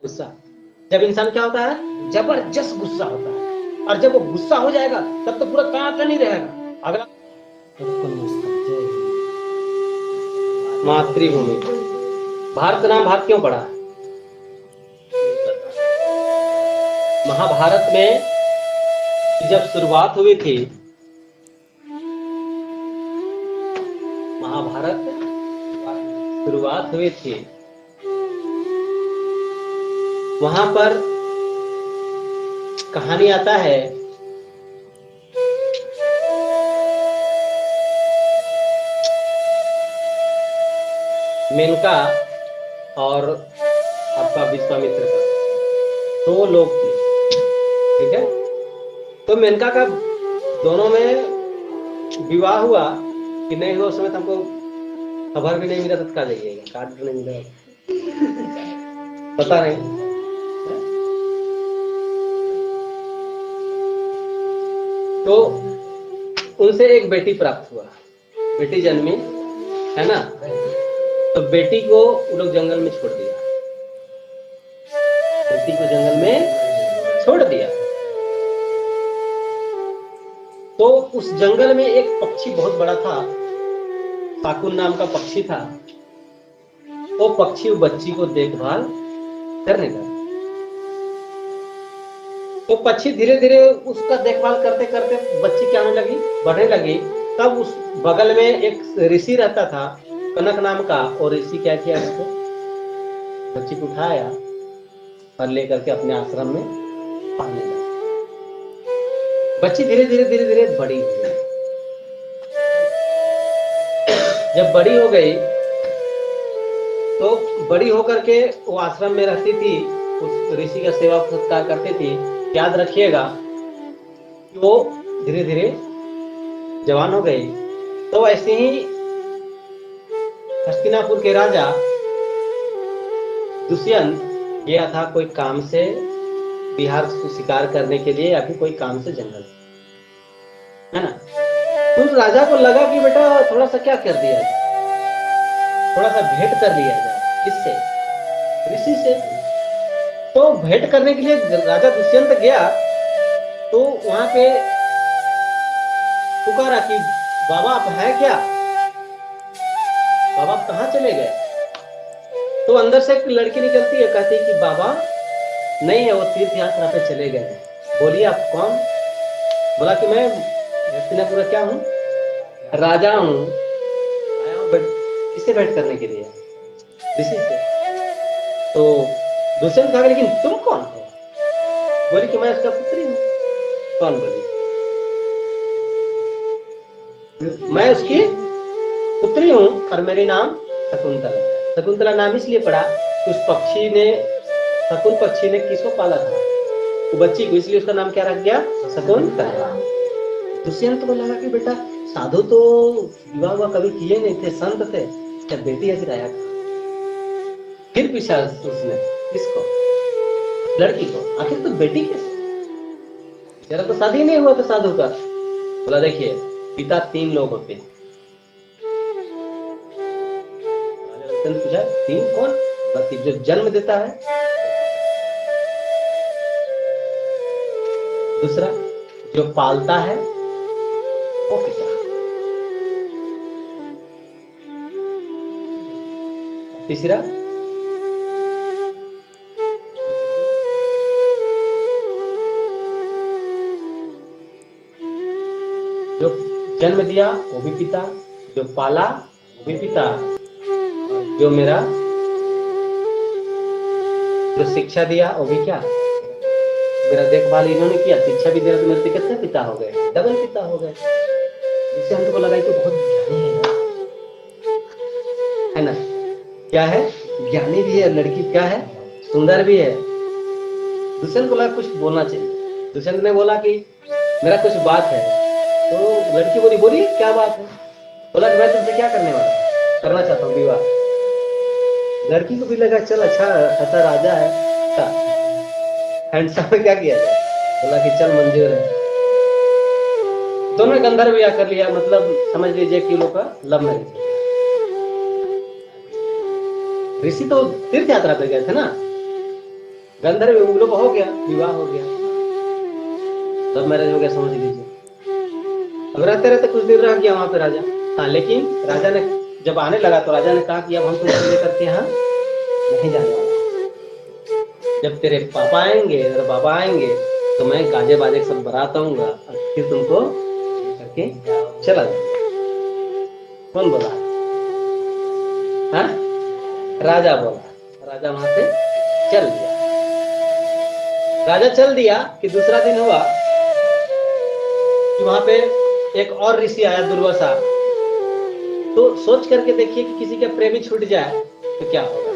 गुस्सा। जब इंसान क्या होता है, जबरदस्त गुस्सा होता है, और जब वो गुस्सा हो जाएगा तब तो पूरा कांटा नहीं रहेगा। अगला मातृभूमि, भारत नाम भारत क्यों पड़ा? महाभारत में जब शुरुआत हुई थी, महाभारत शुरुआत हुई थी, वहां पर कहानी आता है मेनका और आपका विश्वामित्र का, दो लोग थे, ठीक है। तो मेनका का दोनों में विवाह हुआ कि नहीं हुआ, उस समय हमको खबर भी नहीं मिला, तत्काल जाइएगा, कार्ड भी नहीं मिला, पता नहीं। तो उनसे एक बेटी प्राप्त हुआ, बेटी जन्मी, है ना। तो बेटी को वो लोग जंगल में छोड़ दिया, बेटी को जंगल में छोड़ दिया। तो उस जंगल में एक पक्षी बहुत बड़ा था, शाकुन नाम का पक्षी था। वो पक्षी बच्ची को देखभाल करने लगा। तो पक्षी धीरे धीरे उसका देखभाल करते करते बच्ची क्या होने लगी, बढ़ने लगी। तब उस बगल में एक ऋषि रहता था, कनक नाम का। और ऋषि क्या किया, इसको बच्ची को उठाया और लेकर के अपने आश्रम में पालने लगा। बच्ची धीरे धीरे धीरे धीरे बड़ी हो गई। जब बड़ी हो गई तो बड़ी होकर के वो आश्रम में रहती थी, उस ऋषि का सेवा सत्कार करती थी। याद रखिएगा कि वो धीरे धीरे जवान हो गई। तो ऐसे ही हस्तिनापुर के राजा दुष्यंत गया था कोई काम से बिहार को शिकार करने के लिए, या फिर कोई काम से जंगल, है ना। तो उस राजा को लगा कि बेटा थोड़ा सा क्या कर दिया जाए, थोड़ा सा भेंट कर लिया जाए, किससे, ऋषि से। तो भेंट करने के लिए राजा दुष्यंत गया। तो वहां पे पुकारा कि बाबा आप हैं क्या, बाबा आप कहाँ चले गए। तो अंदर से एक लड़की निकलती है, कहती है कि बाबा नहीं है, वो तीर्थ यात्रा पे चले गए। बोलिए आप कौन? बोला कि मैं हस्तिनापुर क्या हूँ, राजा हूँ, आया हूँ किससे भेंट करने के लिए, ऋषि से। तो दुष्यंत कहा लेकिन तुम कौन हो? बोली कि मैं उसका पुत्री हूँ। कौन? बोली मैं उसकी पुत्री हूँ और मेरे नाम शकुंतला है। शकुंतला नाम इसलिए पड़ा कि उस पक्षी ने, शकुन पक्षी ने किसको पाला था, वो बच्ची को, इसलिए उसका नाम क्या रख गया, शकुंतला। दुष्यंत को लगा कि बेटा साधु तो विवाह हुआ कभी किए नहीं थे, संत थे, क्या बेटी है फिर आया। फिर पूछा उसने किसको, लड़की को, आखिर तो बेटी कैसे, तेरा तो शादी नहीं हुआ था साधु का। बोला देखिए पिता 3 लोग होते हैं। पूछा 3 कौन? बाकी जो जन्म देता है, दूसरा जो पालता है वो पिता, तीसरा जो जन्म दिया वो भी पिता, जो पाला वो भी पिता, जो मेरा जो शिक्षा दिया वो भी क्या, मेरा देखभाल इन्होंने किया, शिक्षा भी दिया, तो मेरे कितने पिता हो गए, डबल पिता हो गए। जिससे हमको लगा कि बहुत ज्ञानी है ना, क्या है, ज्ञानी भी है, लड़की क्या है, सुंदर भी है। दुष्यंत को लगा कुछ बोलना चाहिए। दुष्यंत ने बोला कि मेरा कुछ बात है। तो लड़की बोली क्या बात है? बोला मैं तुमसे क्या करना चाहता हूँ, विवाह। लड़की को भी लगा चल अच्छा राजा है, हैंडसम में क्या किया जाए। बोला कि चल मंजूर है। दोनों ने गंधर्व विवाह कर लिया, मतलब समझ लीजिए कि लोग का लव मैरिज। ऋषि तो तीर्थ यात्रा पे गए थे ना, गंधर्व उन लोग हो गया, विवाह हो गया, सब मैरिज हो गया, समझ लीजिए। अब रहते रहते कुछ दिन रह गया वहां पे राजा। हाँ, लेकिन राजा ने जब आने लगा तो राजा ने कहा कि अब हम तुमको लेकर के यहाँ नहीं जाने वाला। जब तेरे पापा आएंगे, तेरे बाबा आएंगे तो मैं गाजे बाजे सब बारात आऊंगा और फिर तुमको करके चला जाऊंगा। कौन बोला? हाँ, राजा बोला। राजा वहां से चल दिया। राजा चल दिया कि दूसरा दिन हुआ कि वहां पे एक और ऋषि आया, दुर्वासा। तो सोच करके देखिए कि किसी का प्रेमी छूट जाए तो क्या होगा।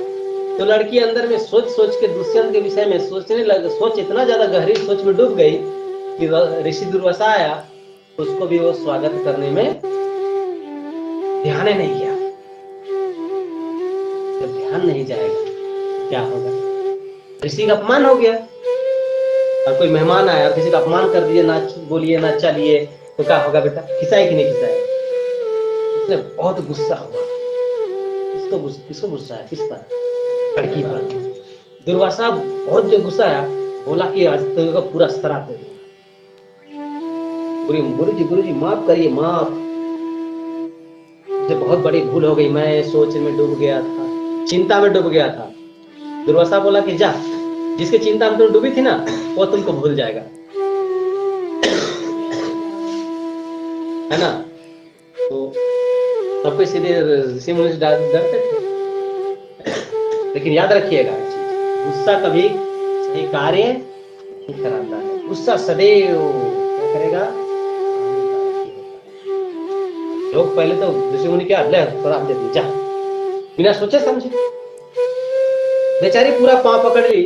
तो लड़की अंदर में सोच सोच के दुष्यंत के विषय में सोचने लग, सोच इतना ज्यादा गहरी सोच में डूब गई कि ऋषि दुर्वासा आया, उसको भी वो स्वागत करने में ध्यान ही नहीं किया। जब ध्यान नहीं जाएगा क्या होगा? ऋषि का अपमान हो गया। और कोई मेहमान आया और किसी का अपमान कर दिए, ना बोलिए ना चलिए, तो क्या होगा बेटा? खिसाए कि नहीं खिसाए? उसने बहुत गुस्सा हुआ। किसको गुस्सा है? किस पर? लड़की पर। दुर्वासा बहुत जो गुस्सा आया, बोला कि आज तो पूरा श्राप दे दूंगा। गुरु जी माफ करिए, माफ, मुझे बहुत बड़ी भूल हो गई, मैं सोच में डूब गया था, चिंता में डूब गया था। दुर्वासा बोला कि जा, जिसकी चिंता में तुम डूबी थी ना वो तुमको भूल जाएगा, है ना। तो सबको सीधे ऋषि मुनि डरते थे। लेकिन याद रखिएगा, गुस्सा कभी सही कार्य नहीं कराता है। गुस्सा सदैव क्या करेगा? लोग पहले तो ऋषि मुनि क्या ले श्राप दे दिए, जा, बिना सोचे समझे। बेचारी पूरा पांव पकड़ ली,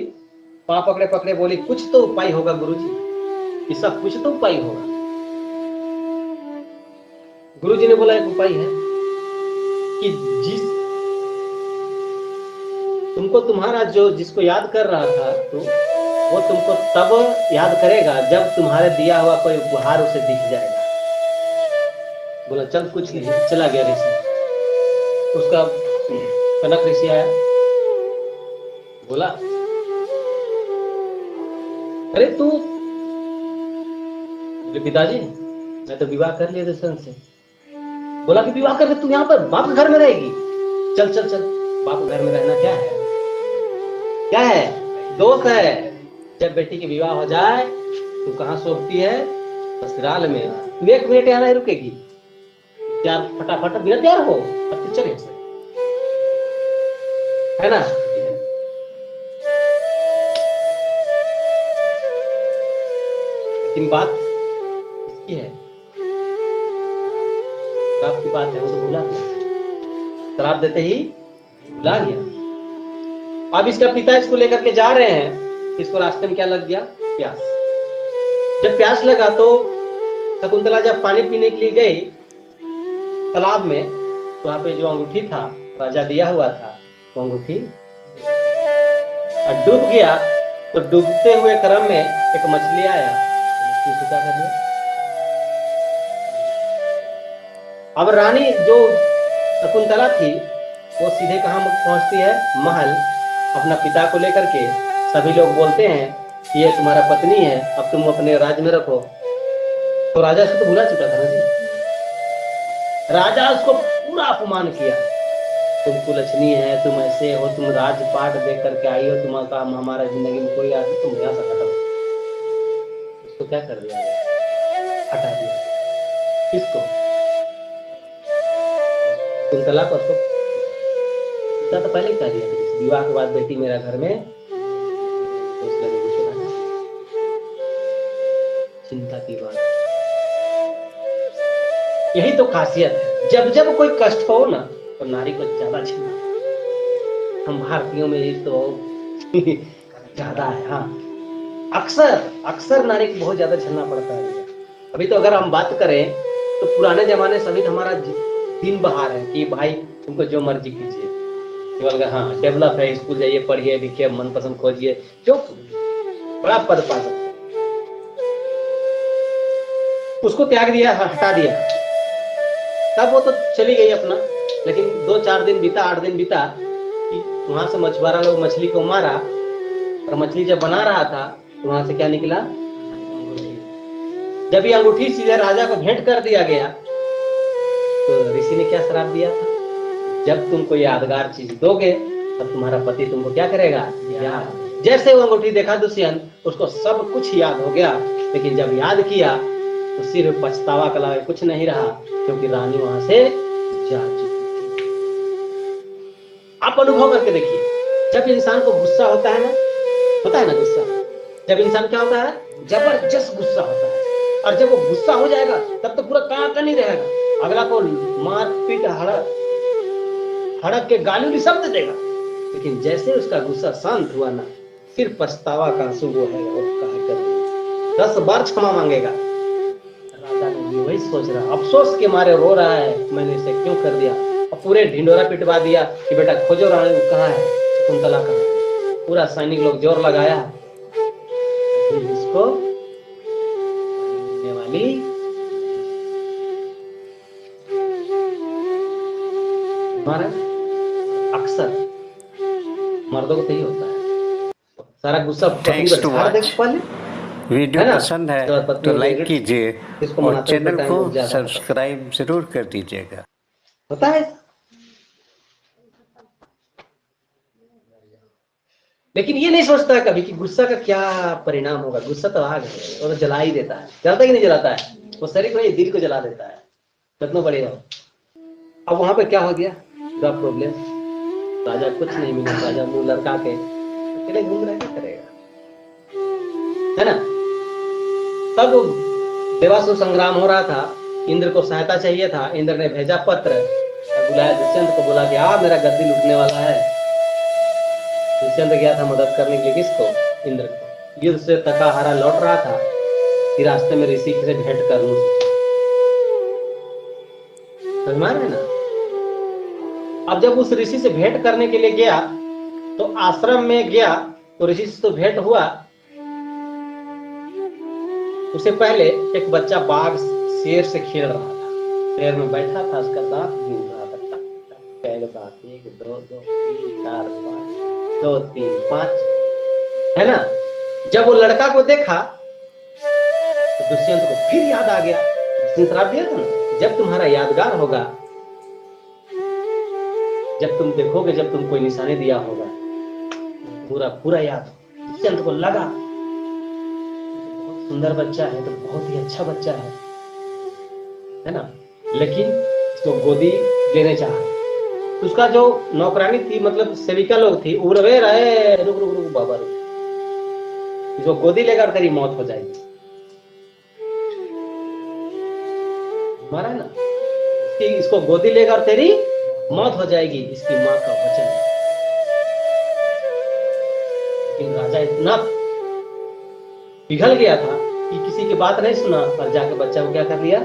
पांव पकड़े पकड़े बोली कुछ तो उपाय होगा गुरुजी, इसका कुछ तो उपाय होगा। गुरुजी ने बोला एक उपाय है कि तुमको तुम्हारा जो जिसको याद कर रहा था तो वो तुमको तब याद करेगा जब तुम्हारे दिया हुआ कोई उपहार उसे दिख जाएगा। बोला चल कुछ नहीं, चला गया ऋषि। उसका कनक ऋषि आया, बोला अरे तू, पिताजी मैं तो विवाह कर लिया दुष्यंत से। बोला कि विवाह करके तू यहाँ पर बाप के घर में रहेगी? चल चल चल, बाप के घर में रहना क्या है? क्या है? दोस्त है। जब बेटी की विवाह हो जाए तू कहाँ सोचती है? ससुराल में। तू 1 मिनट यहाँ नहीं रुकेगी, तैयार फटाफट बिना तैयार हो अब तू चले, है ना। लेकिन बात इसकी है, श्राप की बात है, वो तो भूला गया, श्राप देते ही भूला गया। अब इसका पिता इसको लेकर के जा रहे हैं, इसको रास्ते में क्या लग गया? प्यास। जब प्यास लगा तो शकुंतला जब पानी पीने के लिए गई तालाब में, तो वहां पे जो अंगूठी था राजा दिया हुआ था, वो अंगूठी डूब गया। तो डूबते हुए क्रम में एक मछली आया, मछली कर दिया। अब रानी जो शकुंतला थी वो सीधे कहां पहुंचती है? महल, अपना पिता को लेकर के। सभी लोग बोलते हैं कि ये तुम्हारा पत्नी है, अब तुम अपने राज्य में रखो। तो राजा से तो भूला चुका था ना जी। राजा उसको पूरा अपमान किया, तुम कुलच्छनी है, तुम ऐसे हो, तुम राजपाट देख करके आई हो, तुम्हारा हमारा जिंदगी में कोई आदमी, तुम यहाँ से हटो। उसको क्या कर दिया? हटा दिया। किसको? कुंतला को। उसको तो पहले कह दिया, विवाह के बाद बेटी मेरा घर में, तो उसका चिंता की बात। यही तो खासियत है, जब जब कोई कष्ट हो ना तो नारी को ज्यादा झेलना। हम भारतीयों में ये तो ज्यादा है। हाँ, अक्सर नारी को बहुत ज्यादा झेलना पड़ता है। अभी तो अगर हम बात करें तो पुराने जमाने सभी हमारा दिन बहार है कि भाई तुमको जो मर्जी कीजिए, केवल हाँ डेवलप है, स्कूल जाइए, पढ़िए लिखिए, मनपसंद खोजिए, जो बड़ा पद पा सकते। उसको त्याग दिया, हटा दिया, तब वो तो चली गई अपना। लेकिन 2-4 दिन बीता, 8 दिन बीता कि वहां से मछुआरा लोग मछली को मारा और मछली जब बना रहा था तो वहां से क्या निकला, अंगूठी। जब ये अंगूठी सीधे राजा को भेंट कर दिया गया तो ऋषि ने क्या श्राप दिया था, जब तुम कोई यादगार चीज दोगे तब तुम्हारा पति तुमको क्या करेगा, याद। जैसे वो अंगूठी देखा दुष्यंत, उसको सब कुछ याद हो गया, लेकिन जब याद किया तो सिर्फ पछतावा के अलावा कुछ नहीं रहा, क्योंकि रानी वहां से जा चुकी थी। आप अनुभव करके देखिए, जब इंसान को गुस्सा होता है ना गुस्सा, जब इंसान क्या होता है, जबरदस्त गुस्सा होता है, और जब वो गुस्सा हो जाएगा तब तो पूरा कांटा नहीं रहेगा, अगला को मार पीट हड़क के गाली भी सब दे देगा, लेकिन जैसे उसका गुस्सा शांत हुआ ना, फिर पछतावा का आंसू वो है और कहा कर 10 बार क्षमा मांगेगा। राजा ने भी वही सोच रहा, अफसोस के मारे रो रहा है, मैंने इसे क्यों कर दिया, और पूरे ढिंडोरा पिटवा दिया कि बेटा खोजो रानी कहाँ है, शकुंतला कहाँ है। पूरा सैनिक लोग जोर लगाया, इसको वाली अक्सर मर्दों को यही होता है, सारा गुस्सा पहले। वीडियो पसंद है तो लाइक कीजिए और चैनल को सब्सक्राइब जरूर कर दीजिएगा। होता है, लेकिन ये नहीं सोचता कभी कि गुस्सा का क्या परिणाम होगा। गुस्सा तो आग है, वो तो जला ही देता है, जलता कि नहीं जलाता है, वो शरीर को नहीं दिल को जला देता है, कितना बड़े हो। अब वहां पे क्या हो गया, प्रॉब्लम, राजा कुछ नहीं मिला, राजा मुंह लड़का के अकेले घूम रहा है, क्या करेगा, है ना। तब देवासुर संग्राम हो रहा था, इंद्र को सहायता चाहिए था, इंद्र ने भेजा पत्र और बुलाया दुष्यंत को, बोला कि मेरा गद्दी लुटने वाला है। दुष्यंत गया था मदद करने के लिए, किसको, इंद्र को। युद्ध से थका हारा लौट रहा था कि रास्ते में ऋषि से भेंट कर लूं, समझ में आ रहा है ना। अब जब उस ऋषि से भेंट करने के लिए गया तो आश्रम में गया तो ऋषि से तो भेंट हुआ, उससे पहले एक बच्चा बाघ शेर से खेल रहा था, शेर में बैठा था, उसका दांत गिन रहा था, 1 2 3 4 5 2 3 5, है ना। जब वो लड़का को देखा तो दुष्यंत को फिर याद आ गया, श्राप दिया था ना, जब तुम्हारा यादगार होगा, जब तुम देखोगे, जब तुम कोई निशाने दिया होगा, पूरा पूरा याद। दुष्यंत को लगा बहुत सुंदर बच्चा है, तो बहुत ही अच्छा बच्चा है ना, लेकिन इसको गोदी लेने चाहा। उसका जो नौकरानी थी, मतलब सेविका लोग थी, उड़वे रहे, रुक रुक रुक बाबा रुक, इसको गोदी लेकर तेरी मौत हो जाएगी, मारा ना, इसको गोदी लेकर तेरी मौत हो जाएगी, इसकी मां का वचन है। लेकिन राजा इतना पिघल गया था कि किसी की बात नहीं सुना, और जाकर बच्चा को क्या कर लिया,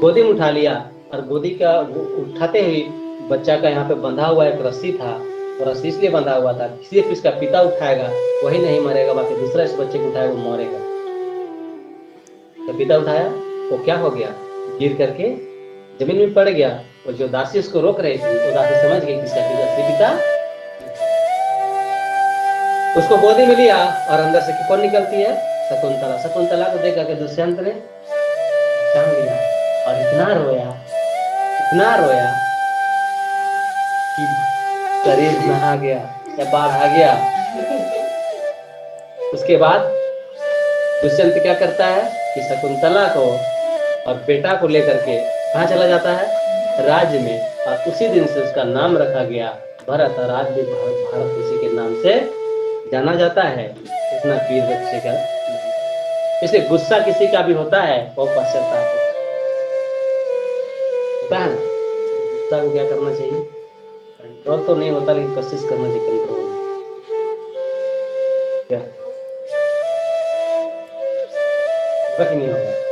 गोदी में उठा लिया, और गोदी का उठाते ही बच्चा का यहाँ पे बंधा हुआ एक रस्सी था, और रस्सी इसलिए बंधा हुआ था सिर्फ इसका पिता उठाएगा वही नहीं मरेगा, बाकी दूसरा इस बच्चे को उठाएगा वो मरेगा। तो पिता उठाया, वो क्या हो गया, गिर करके जमीन में पड़ गया। और जो दासी उसको रोक रही थी, वो दासी समझ गई किसका पिता, उसको गोदी में लिया, और अंदर से कौन निकलती है, शकुंतला। शकुंतला को देख करके दुष्यंत ने पहचान लिया, और इतना रोया कि शरीर नहा गया या बाढ़ आ गया। उसके बाद दुष्यंत क्या करता है कि शकुंतला को और बेटा को लेकर के कहाँ चला जाता है, राज्य में, और उसी दिन से उसका नाम रखा गया भरत। और भी भारत उसी के नाम से जाना जाता है, इतना वीर बच्चे का। इसलिए गुस्सा किसी का भी होता है वो पश्चाताप होता है। गुस्सा को क्या करना चाहिए, कंट्रोल तो नहीं होता, लेकिन कोशिश करना चाहिए कंट्रोल। क्या नहीं होगा।